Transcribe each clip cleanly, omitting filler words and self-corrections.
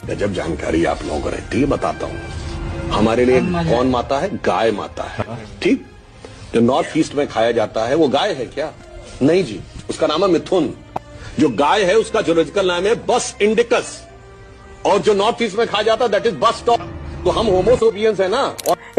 गजब जानकारी आप लोगों को रहती है, बताता हूँ। हमारे लिए कौन माता है? गाय माता है। ठीक, जो नॉर्थ ईस्ट में खाया जाता है वो गाय है क्या? नहीं जी, उसका नाम है मिथुन। जो गाय है उसका जूलॉजिकल नाम है बस इंडिकस, और जो नॉर्थ ईस्ट में खाया जाता है दैट इज बस स्टॉप। तो हम होमो सेपियंस है ना।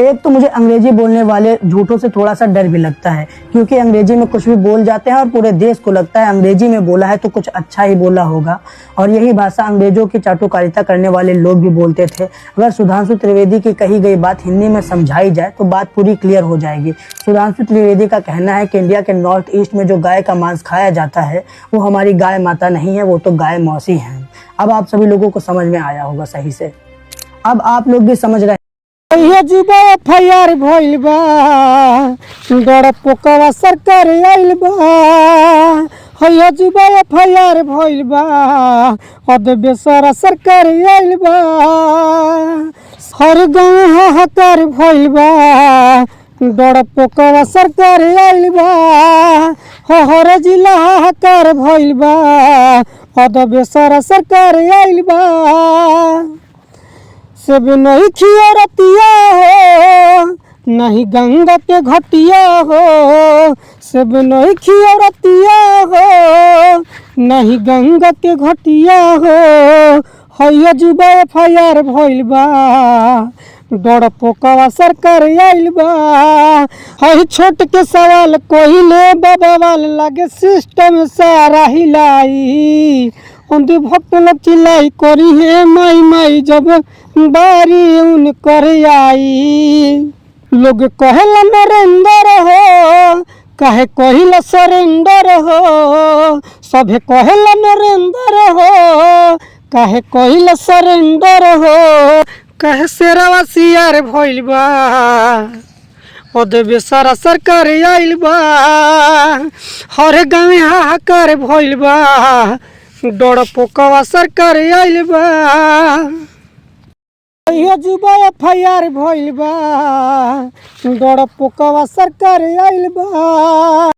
एक तो मुझे अंग्रेजी बोलने वाले झूठों से थोड़ा सा डर भी लगता है, क्योंकि अंग्रेजी में कुछ भी बोल जाते हैं और पूरे देश को लगता है अंग्रेजी में बोला है तो कुछ अच्छा ही बोला होगा। और यही भाषा अंग्रेजों की चाटुकारिता करने वाले लोग भी बोलते थे। अगर सुधांशु त्रिवेदी की कही गई बात हिंदी में समझाई जाए तो बात पूरी क्लियर हो जाएगी। सुधांशु त्रिवेदी का कहना है कि इंडिया के नॉर्थ ईस्ट में जो गाय का मांस खाया जाता है वो हमारी गाय माता नहीं है, वो तो गाय मौसी है। अब आप सभी लोगों को समझ में आया होगा सही से। अब आप लोग भी समझ रहे हैं। जुबा एफआईआर भइल बा, डर पोकवा सरकार आइल बा। हैया जुबा एफआईआर भइल बा, अद बेसरा सरकार आइल बा। हर गाँव हाहाकार भइल बा, डर पोकवा सरकार आइल बा। हर जिला हाहाकार भइल बा, अद बेसरा सरकार आइल बा। सब नहीं खिया रतिया हो, नहीं गंगा के घटिया हो। सब नहीं खिया रतिया हो, नहीं गंगा के घटिया हो। हैया जुबा एफआईआर भइल बा, डर पोकवा सरकार आइल बा। हई छोट के सवाल कोहिले बाबा वाल लागे सिस्टम सारा हिलाई। अंधी भक्तल चिल्लाई करी है माई माई जब बारी उन कर आई। लोग कहेला नरेंद्र हो, कहे कहिला सरेंडर हो। सभे कहेला नरेंद्र हो, कहे कहिला सरेंडर हो। कहे शेरवा सियार भइल बा, ओदे सारा सरकार आइल बा। हर गाँव हाहाकार भइल बा, डर पोकवा सरकार आइल बा। हैया जुबा एफआईआर भइल बा, डर पोकवा सरकार आइल बा।